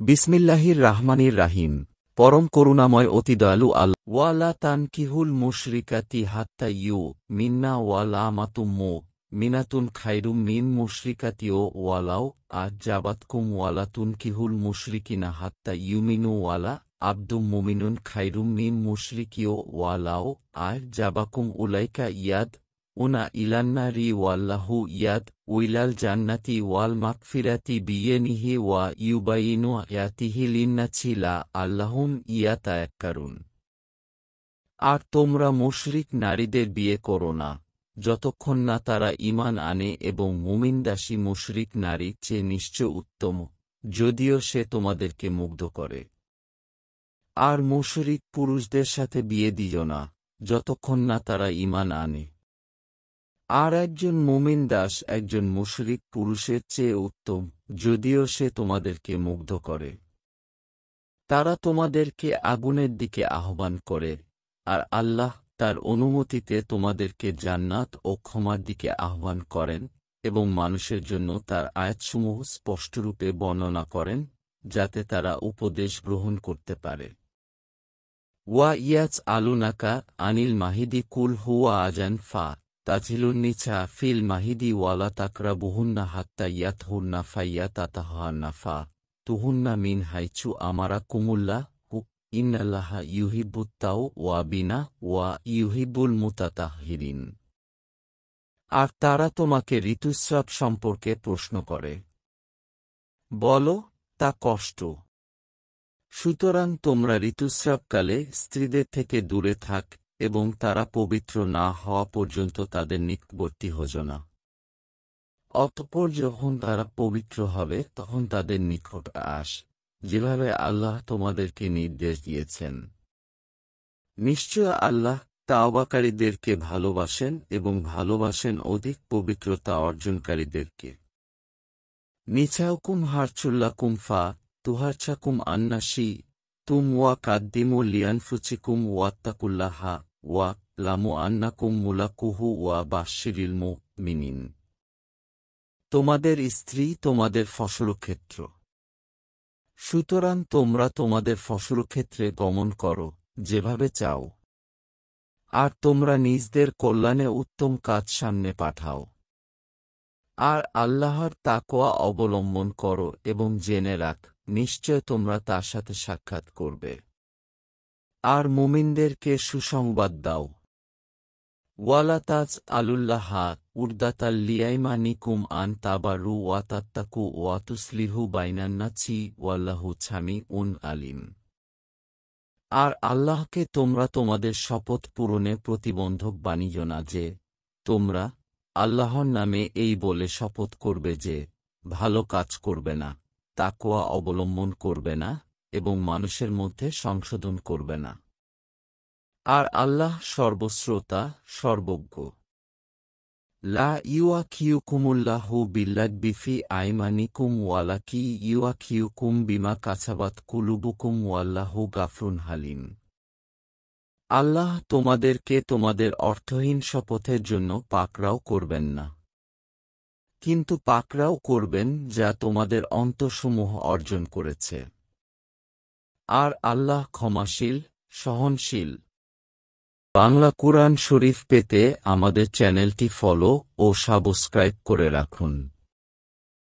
বিসমিল্লাহির রাহমানির রাহিম। পরম করুণাময় অতি দয়ালু আল্লাহ। ওয়ালা তানকিহুল মুশরিকাতি হাত্তা মিন্না ওয়ালা মাতুম্মু মিনাতুন খাইরুম মিন মুশরিকাতিও ওয়ালাও জাবাতকুম ওয়ালা তুনকিহুল মুশরিকিনা হাত্তা ইউমিনু ওয়ালা আবদুম মুমিনুন খাইরুম মিন মুশরিকিও ওয়ালাও জাবাকুম উলাইকা ইয়াদ উনা ইলান্নারি ওয়াল্লাহু ইয়াদ উইলাল জান্নাতি ওয়াল মাগফিরাতি বিয়েনিহি ওয়া ইউবাইনু আয়াতিহি লিন্নাসি লাআল্লাহুম ইয়াতাযাক্কারুন। আর তোমরা মুশরিক নারীদের বিয়ে করো না যতক্ষণ না তারা ঈমান আনে, এবং মুমিন দাসী মুশরিক নারীর চেয়ে নিশ্চয় উত্তম, যদিও সে তোমাদেরকে মুগ্ধ করে। আর মুশরিক পুরুষদের সাথে বিয়ে দিও না যতক্ষণ না তারা ঈমান আনে। আর একজন মুমিন দাস একজন মুশরিক পুরুষের চেয়ে উত্তম, যদিও সে তোমাদেরকে মুগ্ধ করে। তারা তোমাদেরকে আগুনের দিকে আহ্বান করে, আর আল্লাহ তার অনুমতিতে তোমাদেরকে জান্নাত ও ক্ষমার দিকে আহ্বান করেন, এবং মানুষের জন্য তার আয়াতসমূহ স্পষ্টরূপে বর্ণনা করেন, যাতে তারা উপদেশ গ্রহণ করতে পারে। ওয়া ইয়াজ আলুনাকা আনিল মাহিদি কুল হুয়া আজান ফা তাজিলুন নিচা ফিল মাহিদি ওয়ালা তাকরাবুহুন্না হাত্তা ইয়াতহুন্না ফাইয়াতাতাহান্না ফা তুহুন্না মিন হাইচু আমারা কুমুল্লাহ ইন্নাল্লাহা ইউহিব্বুত তাওয়াবিনা ওয়া ইউহিব্বুল মুতাতাহহিরিন। আর তারা তোমাকে ঋতুস্রাব সম্পর্কে প্রশ্ন করে। বলো, তা কষ্ট। সুতরাং তোমরা ঋতুস্রাবকালে স্ত্রীদের থেকে দূরে থাক, এবং তারা পবিত্র না হওয়া পর্যন্ত তাদের নিকটবর্তী হোজ না। অতঃপর যখন তারা পবিত্র হবে তখন তাদের নিকট আস, যেভাবে আল্লাহ তোমাদেরকে নির্দেশ দিয়েছেন। নিশ্চয় আল্লাহ তাওবাকারীদেরকে ভালোবাসেন, এবং ভালোবাসেন অধিক পবিত্রতা অর্জনকারীদেরকে। নিছাউকুম হারচুল্লাকুম ফা তুহারছাকুম আন্নাসি তুম ওয়া কাদ্দিমু লিয়ানফুসিকুম ওয়াত্তাকুল্লাহা ওয়া লামু আন্নাকুম মুলাকুহু ওয়া বাশশিরিল মুমিনিন। তোমাদের স্ত্রী তোমাদের ফসলক্ষেত্র। সুতরাং তোমরা তোমাদের ফসলক্ষেত্রে গমন করো যেভাবে চাও, আর তোমরা নিজদের কল্যাণে উত্তম কাজ সামনে পাঠাও। আর আল্লাহর তাকওয়া অবলম্বন করো, এবং জেনে রাখ, নিশ্চয় তোমরা তার সাথে সাক্ষাৎ করবে। আর মুমিনদেরকে সুসংবাদ দাও। ওয়ালা তাজ আলুল্লাহা উরদাতাল লিয়াইমানিকুম আন তাবারু ওয়া তাত্তাকু ওয়া তুসলিহু বাইনান্নাসি ওয়াল্লাহু সামিউন আলিম। আর আল্লাহকে তোমরা তোমাদের শপথ পূরণে প্রতিবন্ধক বানিও না যে, তোমরা আল্লাহর নামে এই বলে শপথ করবে যে ভালো কাজ করবে না, তাকওয়া অবলম্বন করবে না, এবং মানুষের মধ্যে সংশোধন করবে না। আর আল্লাহ সর্বশ্রোতা, সর্বজ্ঞ। লা ইউয়াখিউকুমুল্লাহু বিল্লাগবি ফি আইমানিকুম ওয়ালাকি ইউয়াখিউকুম বিমা কাসাবাত কুলুবুকুম ওয়াল্লাহু গাফরুন হালিম। আল্লাহ তোমাদেরকে তোমাদের অর্থহীন শপথের জন্য পাকড়াও করবেন না, কিন্তু পাকড়াও করবেন যা তোমাদের অন্তরসমূহ অর্জন করেছে। আর আল্লাহ ক্ষমাশীল, সহনশীল। বাংলা কুরআন শরীফ পেতে আমাদের চ্যানেলটি ফলো ও সাবস্ক্রাইব করে রাখুন।